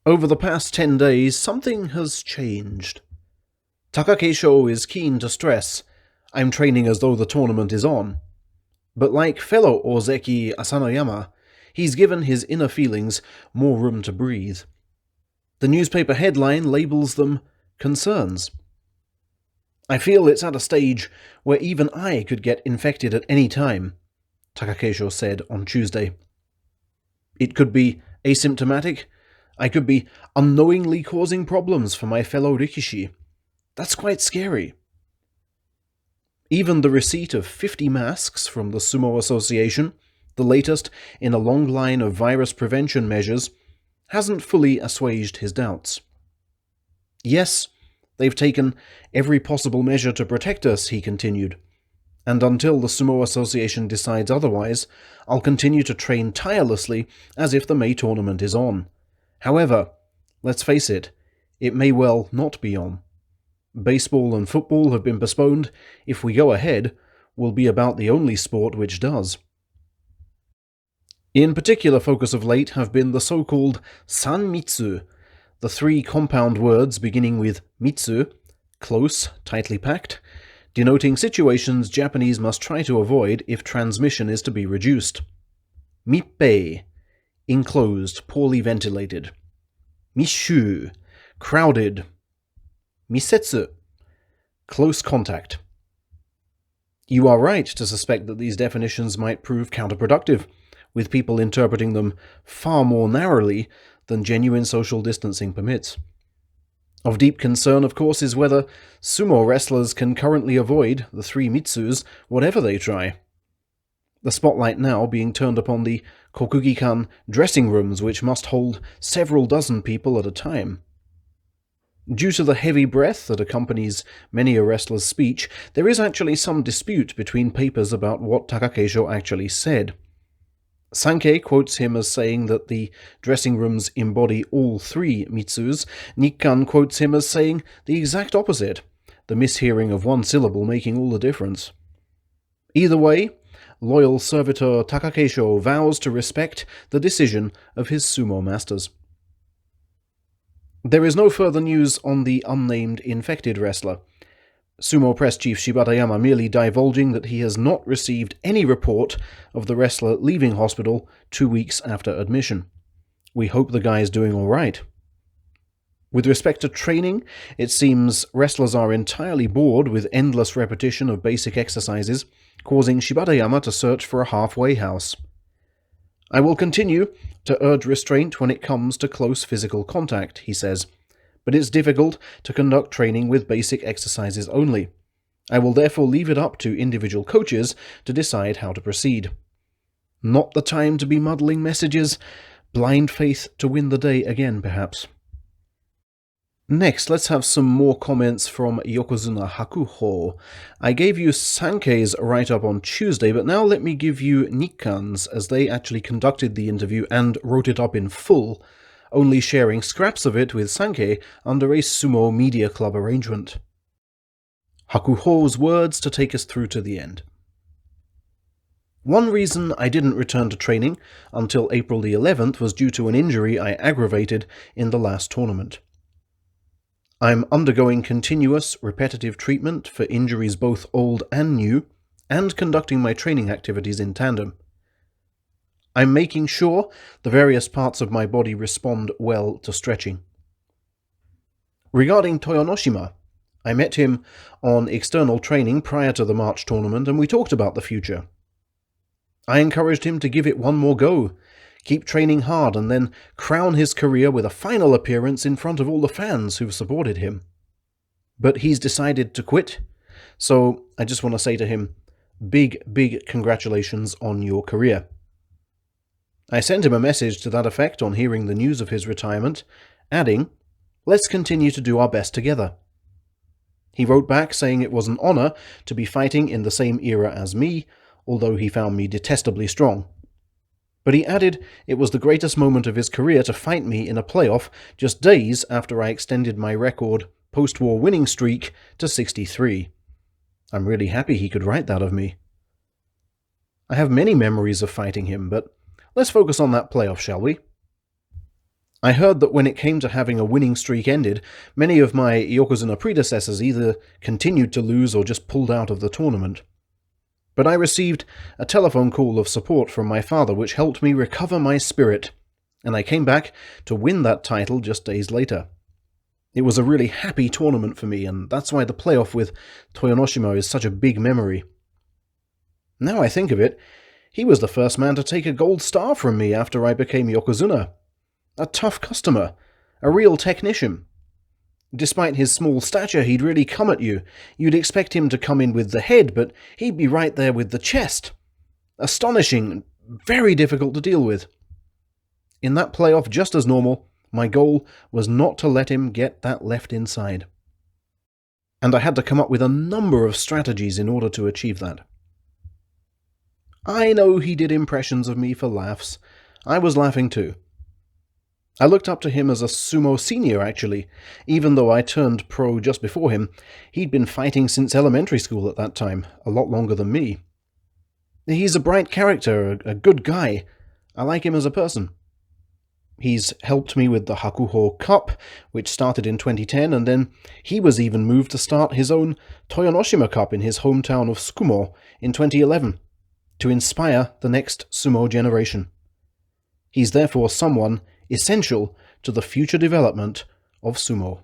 Over the past 10 days, something has changed. Takakeisho is keen to stress, I'm training as though the tournament is on. But like fellow Ozeki Asanoyama, he's given his inner feelings more room to breathe. The newspaper headline labels them concerns. I feel it's at a stage where even I could get infected at any time, Takakeisho said on Tuesday. It could be asymptomatic. I could be unknowingly causing problems for my fellow rikishi. That's quite scary. Even the receipt of 50 masks from the Sumo Association, the latest in a long line of virus prevention measures, hasn't fully assuaged his doubts. Yes, they've taken every possible measure to protect us, he continued, and until the Sumo Association decides otherwise, I'll continue to train tirelessly as if the May tournament is on. However, let's face it may well not be on. Baseball and football have been postponed. If we go ahead, we'll be about the only sport which does. In particular focus of late have been the so-called sanmitsu, the three compound words beginning with mitsu, close, tightly packed, denoting situations Japanese must try to avoid if transmission is to be reduced. Mippei, enclosed, poorly ventilated. Mishu, crowded. Misetsu, close contact. You are right to suspect that these definitions might prove counterproductive, with people interpreting them far more narrowly than genuine social distancing permits. Of deep concern, of course, is whether sumo wrestlers can currently avoid the three mitsus whatever they try. The spotlight now being turned upon the kokugikan dressing rooms, which must hold several dozen people at a time. Due to the heavy breath that accompanies many a wrestler's speech, there is actually some dispute between papers about what Takakeisho actually said. Sankei quotes him as saying that the dressing rooms embody all three mitsus. Nikkan quotes him as saying the exact opposite, the mishearing of one syllable making all the difference. Either way, loyal servitor Takakeisho vows to respect the decision of his sumo masters. There is no further news on the unnamed infected wrestler. Sumo Press Chief Shibatayama merely divulging that he has not received any report of the wrestler leaving hospital 2 weeks after admission. We hope the guy is doing all right. With respect to training, it seems wrestlers are entirely bored with endless repetition of basic exercises, causing Shibatayama to search for a halfway house. I will continue to urge restraint when it comes to close physical contact, he says, but it's difficult to conduct training with basic exercises only. I will therefore leave it up to individual coaches to decide how to proceed. Not the time to be muddling messages, blind faith to win the day again, perhaps. Next, let's have some more comments from Yokozuna Hakuho. I gave you Sankei's write-up on Tuesday, but now let me give you Nikkan's, as they actually conducted the interview and wrote it up in full, only sharing scraps of it with Sankei under a Sumo Media Club arrangement. Hakuho's words to take us through to the end. One reason I didn't return to training until April the 11th was due to an injury I aggravated in the last tournament. I'm undergoing continuous, repetitive treatment for injuries both old and new, and conducting my training activities in tandem. I'm making sure the various parts of my body respond well to stretching. Regarding Toyonoshima, I met him on external training prior to the March tournament, and we talked about the future. I encouraged him to give it one more go, keep training hard, and then crown his career with a final appearance in front of all the fans who've supported him. But he's decided to quit, so I just want to say to him, big congratulations on your career. I sent him a message to that effect on hearing the news of his retirement, adding, let's continue to do our best together. He wrote back saying it was an honor to be fighting in the same era as me, although he found me detestably strong. But he added it was the greatest moment of his career to fight me in a playoff just days after I extended my record post-war winning streak to 63. I'm really happy he could write that of me. I have many memories of fighting him, but let's focus on that playoff, shall we? I heard that when it came to having a winning streak ended, many of my Yokozuna predecessors either continued to lose or just pulled out of the tournament. But I received a telephone call of support from my father which helped me recover my spirit, and I came back to win that title just days later. It was a really happy tournament for me, and that's why the playoff with Toyonoshima is such a big memory. Now I think of it, he was the first man to take a gold star from me after I became Yokozuna. A tough customer, a real technician. Despite his small stature, he'd really come at you. You'd expect him to come in with the head, but he'd be right there with the chest. Astonishing, very difficult to deal with. In that playoff, just as normal, my goal was not to let him get that left inside. And I had to come up with a number of strategies in order to achieve that. I know he did impressions of me for laughs. I was laughing too. I looked up to him as a sumo senior, actually. Even though I turned pro just before him, he'd been fighting since elementary school at that time, a lot longer than me. He's a bright character, a good guy. I like him as a person. He's helped me with the Hakuho Cup, which started in 2010, and then he was even moved to start his own Toyonoshima Cup in his hometown of Tsukumo in 2011, to inspire the next sumo generation. He's therefore someone essential to the future development of sumo.